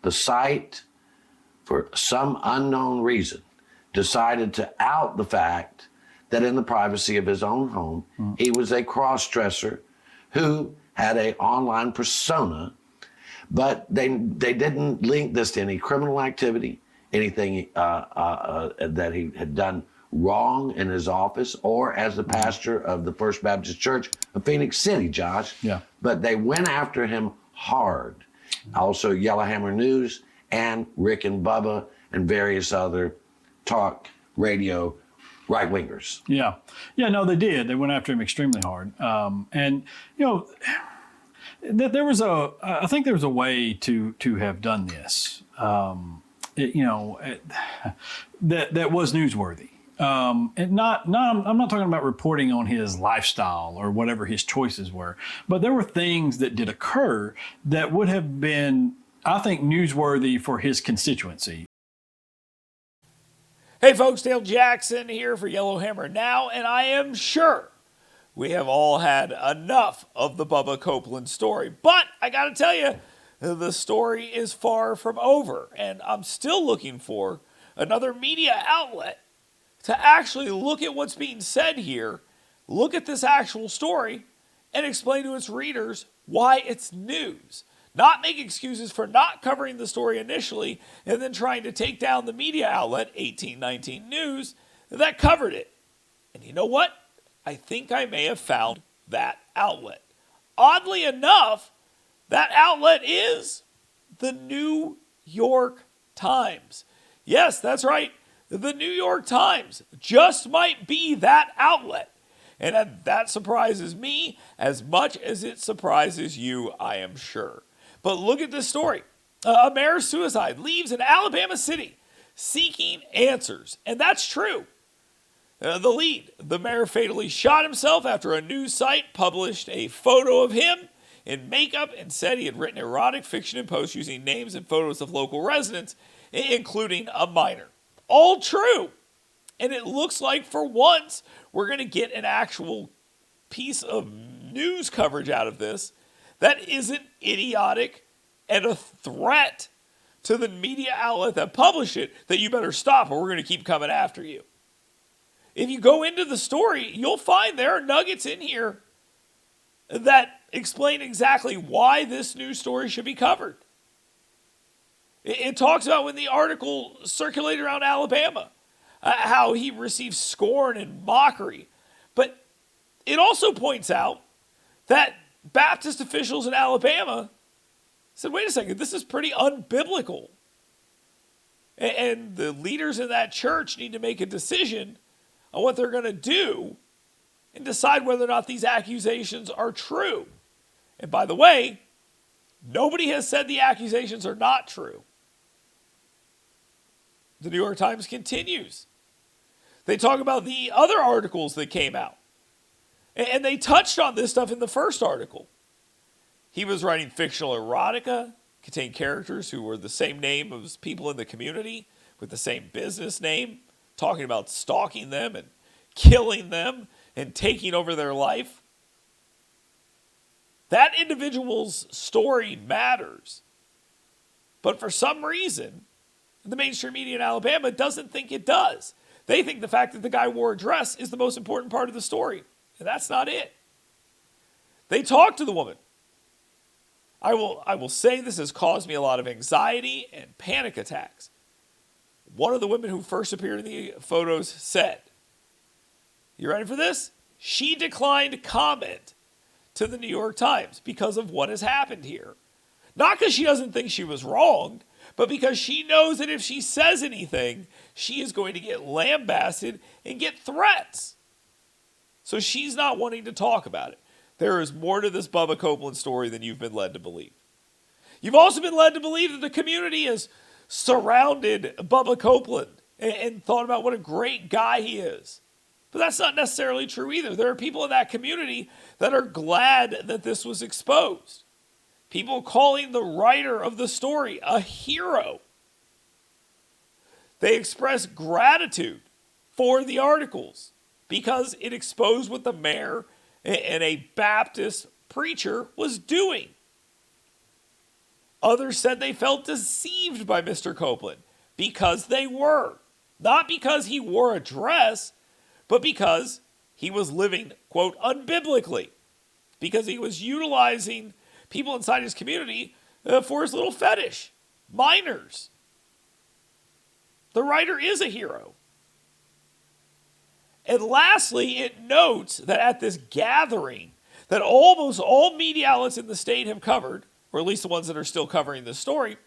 the site, for some unknown reason, decided to out the fact that in the privacy of his own home, he was a cross-dresser who had an online persona, but they didn't link this to any criminal activity, anything that he had done wrong in his office or as the pastor of the First Baptist Church of Phoenix City, Josh. Yeah. But they went after him hard. Also Yellowhammer News and Rick and Bubba and various other talk radio right-wingers. Yeah. Yeah, no, they did. They went after him extremely hard. And, you know, I think there was a way to have done this, that was newsworthy. And I'm not talking about reporting on his lifestyle or whatever his choices were, but there were things that did occur that would have been, I think, newsworthy for his constituency. Hey folks, Dale Jackson here for Yellowhammer Now, and I am sure we have all had enough of the Bubba Copeland story. But I got to tell you, the story is far from over, and I'm still looking for another media outlet to actually look at what's being said here, look at this actual story, and explain to its readers why it's news. Not make excuses for not covering the story initially and then trying to take down the media outlet, 1819 News, that covered it. And you know what? I think I may have found that outlet. Oddly enough, that outlet is the New York Times. Yes, that's right. The New York Times just might be that outlet. And that surprises me as much as it surprises you, I am sure. But look at this story. A mayor's suicide leaves an Alabama city seeking answers. And that's true. The lead, the mayor fatally shot himself after a news site published a photo of him in makeup and said he had written erotic fiction and posts using names and photos of local residents, including a minor. All true. And it looks like for once we're going to get an actual piece of news coverage out of this that isn't idiotic and a threat to the media outlet that published it, that you better stop or we're going to keep coming after you. If you go into the story, you'll find there are nuggets in here that explain exactly why this news story should be covered. It talks about when the article circulated around Alabama, how he received scorn and mockery. But it also points out that Baptist officials in Alabama said, wait a second, this is pretty unbiblical. And the leaders in that church need to make a decision on what they're going to do and decide whether or not these accusations are true. And by the way, nobody has said the accusations are not true. The New York Times continues. They talk about the other articles that came out. And they touched on this stuff in the first article. He was writing fictional erotica, contained characters who were the same name as people in the community, with the same business name, talking about stalking them and killing them and taking over their life. That individual's story matters. But for some reason, the mainstream media in Alabama doesn't think it does. They think the fact that the guy wore a dress is the most important part of the story. And that's not it. They talked to the woman. I will say this has caused me a lot of anxiety and panic attacks. One of the women who first appeared in the photos said, you ready for this? She declined comment to the New York Times because of what has happened here. Not because she doesn't think she was wronged, but because she knows that if she says anything, she is going to get lambasted and get threats. So she's not wanting to talk about it. There is more to this Bubba Copeland story than you've been led to believe. You've also been led to believe that the community has surrounded Bubba Copeland and thought about what a great guy he is. But that's not necessarily true either. There are people in that community that are glad that this was exposed. People calling the writer of the story a hero. They express gratitude for the articles because it exposed what the mayor and a Baptist preacher was doing. Others said they felt deceived by Mr. Copeland because they were. Not because he wore a dress, but because he was living, quote, unbiblically. Because he was utilizing people inside his community for his little fetish. Minors. The writer is a hero. And lastly, it notes that at this gathering that almost all media outlets in the state have covered, or at least the ones that are still covering this story,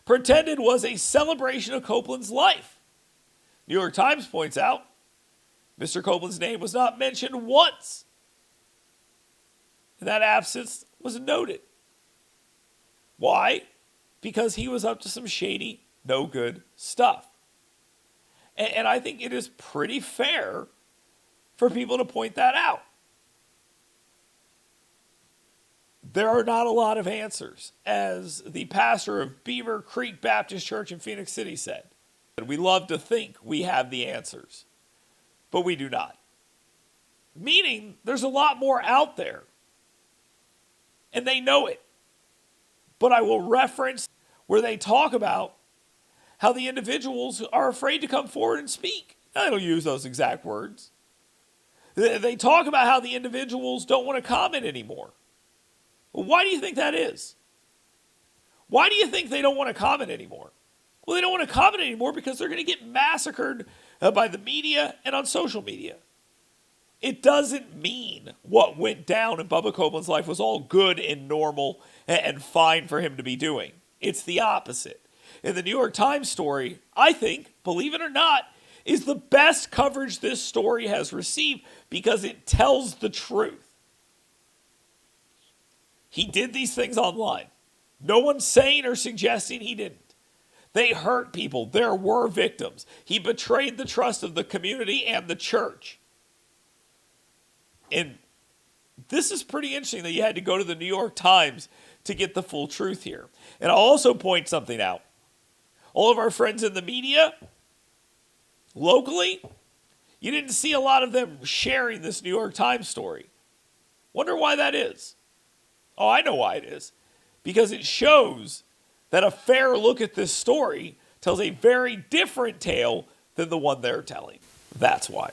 pretended was a celebration of Copeland's life. New York Times points out Mr. Copeland's name was not mentioned once. And that absence was noted. Why? Because he was up to some shady, no good stuff. And I think it is pretty fair for people to point that out. There are not a lot of answers, as the pastor of Beaver Creek Baptist Church in Phoenix City said. We love to think we have the answers, but we do not. Meaning, there's a lot more out there, and they know it. But I will reference where they talk about how the individuals are afraid to come forward and speak. I don't use those exact words. They talk about how the individuals don't want to comment anymore. Well, why do you think that is? Why do you think they don't want to comment anymore? Well, they don't want to comment anymore because they're going to get massacred by the media and on social media. It doesn't mean what went down in Bubba Copeland's life was all good and normal and fine for him to be doing. It's the opposite. And the New York Times story, I think, believe it or not, is the best coverage this story has received because it tells the truth. He did these things online. No one's saying or suggesting he didn't. They hurt people. There were victims. He betrayed the trust of the community and the church. And this is pretty interesting that you had to go to the New York Times to get the full truth here. And I'll also point something out. All of our friends in the media, locally, you didn't see a lot of them sharing this New York Times story. Wonder why that is. Oh, I know why it is. Because it shows that a fair look at this story tells a very different tale than the one they're telling. That's why.